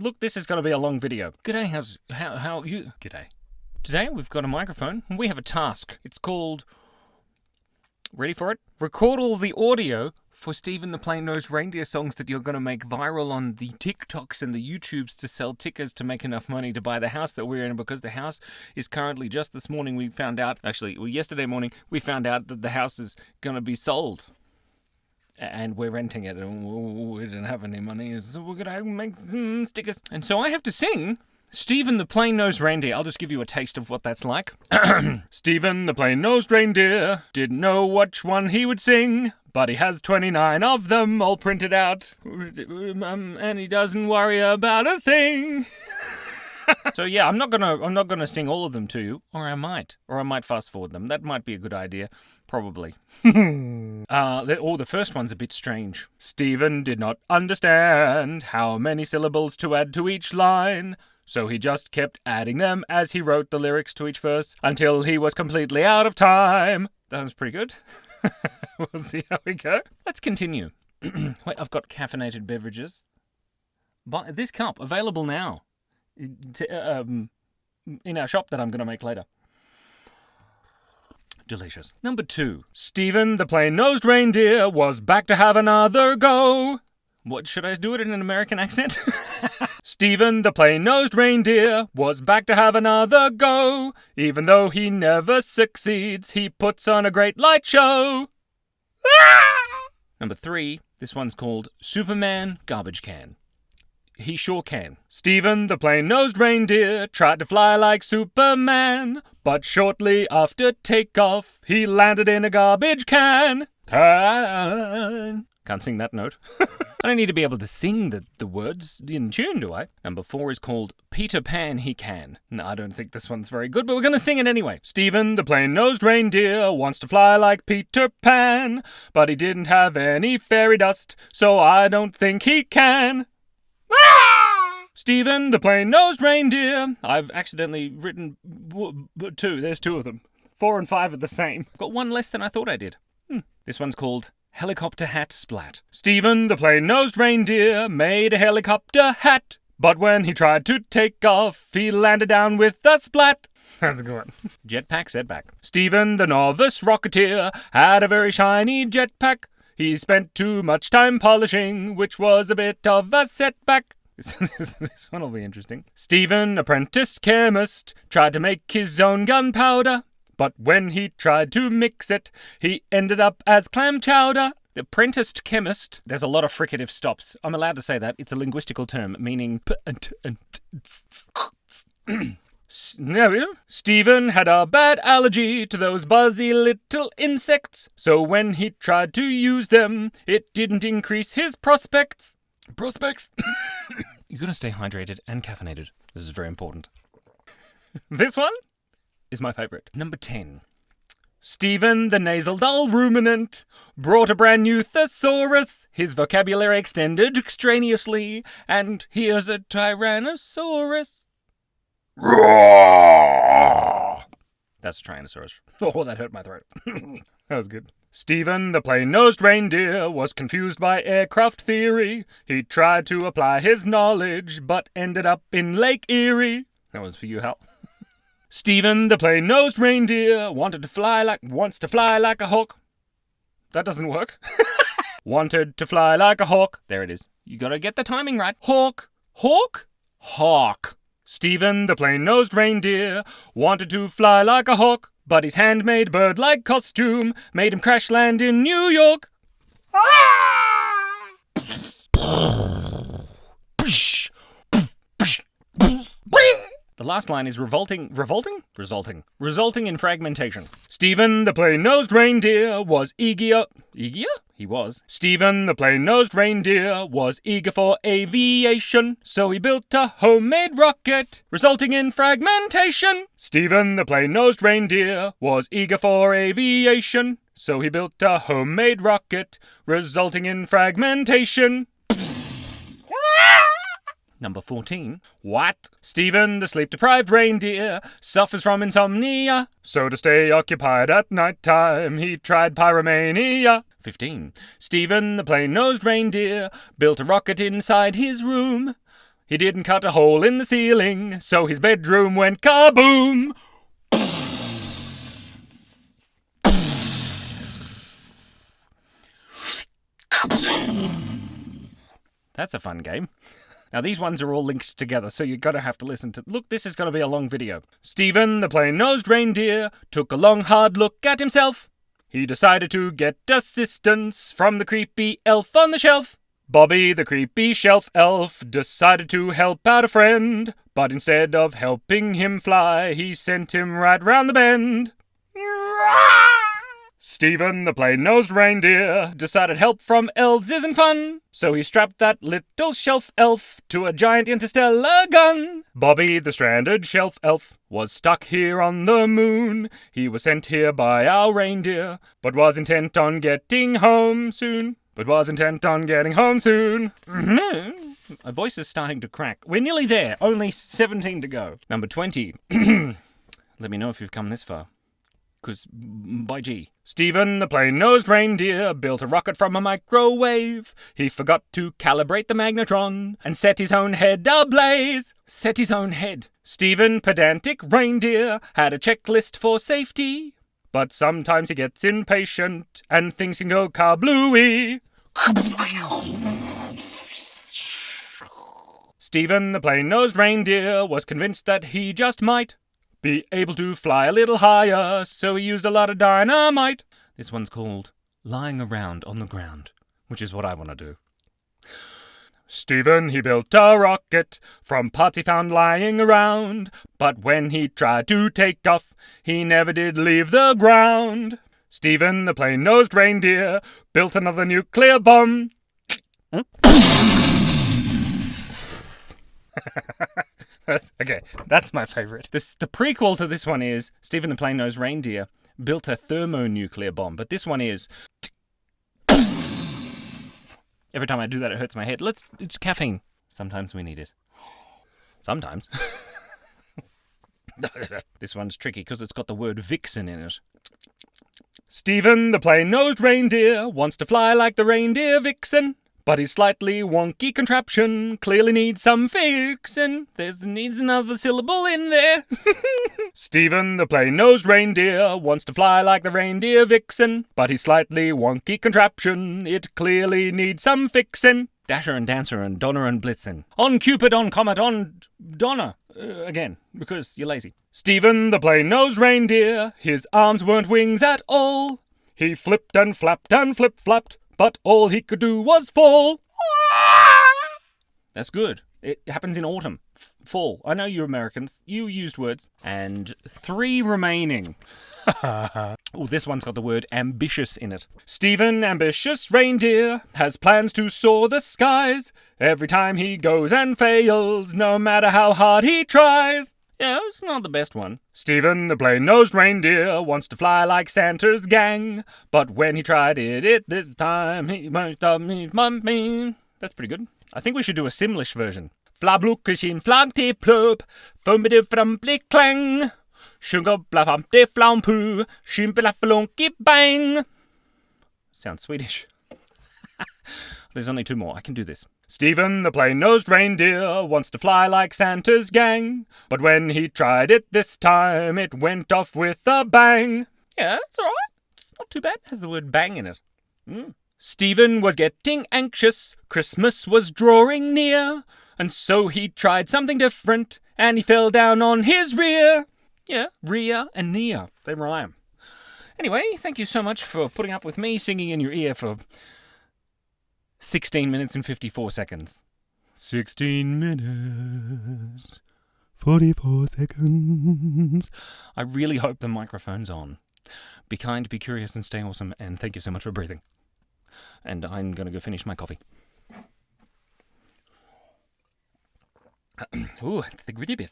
look, this is going to be a long video. G'day, how are you? G'day. Today we've got a microphone and we have a task. It's called, ready for it? Record all the audio for Stephen the Plain-Nosed Reindeer songs that you're going to make viral on the TikToks and the YouTubes to sell tickets to make enough money to buy the house that we're in, because the house is currently, just this morning we found out, yesterday morning, we found out that the house is going to be sold. And we're renting it, and we didn't have any money, so we're going to make some stickers. And so I have to sing Stephen the Plain-Nosed Reindeer. I'll just give you a taste of what that's like. Stephen the Plain-Nosed Reindeer didn't know which one he would sing, but he has 29 of them all printed out, and he doesn't worry about a thing. So yeah, I'm not gonna sing all of them to you, or I might fast forward them. That might be a good idea, probably. The first one's a bit strange. Stephen did not understand how many syllables to add to each line, so he just kept adding them as he wrote the lyrics to each verse until he was completely out of time. That was pretty good. We'll see how we go. Let's continue. Wait, I've got caffeinated beverages. This cup available now. In our shop that I'm going to make later. Delicious. Number 2. Stephen the Plain-Nosed Reindeer was back to have another go. What, should I do it in an American accent? Stephen the Plain-Nosed Reindeer was back to have another go. Even though he never succeeds, he puts on a great light show. Number 3. This one's called Superman Garbage Can. He sure can. Stephen the Plain-Nosed Reindeer tried to fly like Superman, but shortly after takeoff, he landed in a garbage can. Can't sing that note. I don't need to be able to sing the words in tune, do I? Number 4 is called Peter Pan He Can. No, I don't think this one's very good, but we're going to sing it anyway. Stephen the Plain-Nosed Reindeer wants to fly like Peter Pan, but he didn't have any fairy dust, so I don't think he can. Stephen the Plain-Nosed Reindeer. I've accidentally written 2. There's 2 of them. 4 and 5 are the same. Got one less than I thought I did. This one's called Helicopter Hat Splat. Stephen the Plain-Nosed Reindeer made a helicopter hat, but when he tried to take off, he landed down with a splat. That's a good one. Jetpack setback. Stephen the Novice Rocketeer had a very shiny jetpack. He spent too much time polishing, which was a bit of a setback. This one will be interesting. Stephen, apprentice chemist, tried to make his own gunpowder, but when he tried to mix it, he ended up as clam chowder. The apprenticed chemist, there's a lot of fricative stops. I'm allowed to say that. It's a linguistical term, meaning Stephen had a bad allergy to those buzzy little insects, so when he tried to use them, it didn't increase his prospects. You're going to stay hydrated and caffeinated. This is very important. This one is my favorite. Number 10. Stephen the Nasal Dull Ruminant brought a brand new thesaurus. His vocabulary extended extraneously, and here's a Tyrannosaurus. That's a Tyrannosaurus. Oh, that hurt my throat. That was good. Stephen the Plain-Nosed Reindeer was confused by aircraft theory. He tried to apply his knowledge, but ended up in Lake Erie. That was for you, Hal. Stephen the Plain-Nosed Reindeer wants to fly like a hawk. That doesn't work. Wanted to fly like a hawk. There it is. You gotta get the timing right. Hawk. Hawk? Hawk. Stephen the Plain-Nosed Reindeer wanted to fly like a hawk, but his handmade bird-like costume made him crash land in New York. The last line is resulting in fragmentation. Stephen the Plain-Nosed Reindeer was eager. He was. Stephen the Plain-Nosed Reindeer was eager for aviation, so he built a homemade rocket, resulting in fragmentation. Stephen the Plain-Nosed Reindeer was eager for aviation, so he built a homemade rocket, resulting in fragmentation. Number 14. What? Stephen, the sleep-deprived reindeer, suffers from insomnia, so to stay occupied at night time, he tried pyromania. 15. Stephen, the plain-nosed reindeer, built a rocket inside his room. He didn't cut a hole in the ceiling, so his bedroom went kaboom. That's a fun game. Now, these ones are all linked together, so you're going to have to listen to... Look, this is going to be a long video. Stephen, the plain-nosed reindeer, took a long, hard look at himself. He decided to get assistance from the creepy elf on the shelf. Bobby, the creepy shelf elf, decided to help out a friend, but instead of helping him fly, he sent him right round the bend. Stephen, the plain-nosed reindeer, decided help from elves isn't fun, so he strapped that little shelf elf to a giant interstellar gun. Bobby, the stranded shelf elf, was stuck here on the moon. He was sent here by our reindeer, but was intent on getting home soon. My voice is starting to crack. We're nearly there. Only 17 to go. Number 20. Let me know if you've come this far. Because, by gee. Stephen, the plain-nosed reindeer, built a rocket from a microwave. He forgot to calibrate the magnetron and set his own head ablaze. Set his own head. Stephen, pedantic reindeer, had a checklist for safety. But sometimes he gets impatient and things can go kablooey. Stephen, the plain-nosed reindeer, was convinced that he just might be able to fly a little higher, so he used a lot of dynamite. This one's called Lying Around on the Ground, which is what I want to do. Stephen, he built a rocket from parts he found lying around, but when he tried to take off, he never did leave the ground. Stephen, the plain-nosed reindeer, built another nuclear bomb. Okay, that's my favourite. The prequel to this one is Stephen the Plain-Nosed Reindeer built a thermonuclear bomb, but this one is... Every time I do that, it hurts my head. It's caffeine. Sometimes we need it. Sometimes. This one's tricky because it's got the word vixen in it. Stephen, the plain-nosed reindeer, wants to fly like the reindeer vixen, but his slightly wonky contraption clearly needs some fixin'. Needs another syllable in there. Stephen, the plain-nosed reindeer, wants to fly like the reindeer vixen, but his slightly wonky contraption, it clearly needs some fixin'. Dasher and Dancer and Donner and Blitzen. On Cupid, on Comet, on Donner. Again, because you're lazy. Stephen, the plain-nosed reindeer, his arms weren't wings at all. He flipped and flapped and flip-flapped, but all he could do was fall. That's good. It happens in autumn. Fall. I know you Americans. You used words. And 3 remaining. Oh, this one's got the word ambitious in it. Stephen, ambitious reindeer, has plans to soar the skies. Every time he goes and fails, no matter how hard he tries. Yeah, it's not the best one. Stephen, the plain-nosed reindeer, wants to fly like Santa's gang, but when he tried it this time, he won't stop me. That's pretty good. I think we should do a Simlish version. Flabluckesin flagte plöp, fumbide frumpli klang, shunga blafamte flampu, shimpelafalonki bang. Sounds Swedish. There's only 2 more. I can do this. Stephen, the plain-nosed reindeer, wants to fly like Santa's gang, but when he tried it this time, it went off with a bang. Yeah, it's alright. It's not too bad. It has the word bang in it. Stephen was getting anxious. Christmas was drawing near, and so he tried something different, and he fell down on his rear. Yeah, rear and near. They rhyme. Anyway, thank you so much for putting up with me singing in your ear for 16 minutes and 54 seconds. 16 minutes, 44 seconds. I really hope the microphone's on. Be kind, be curious, and stay awesome, and thank you so much for breathing. And I'm going to go finish my coffee. Ooh, the gritty bit.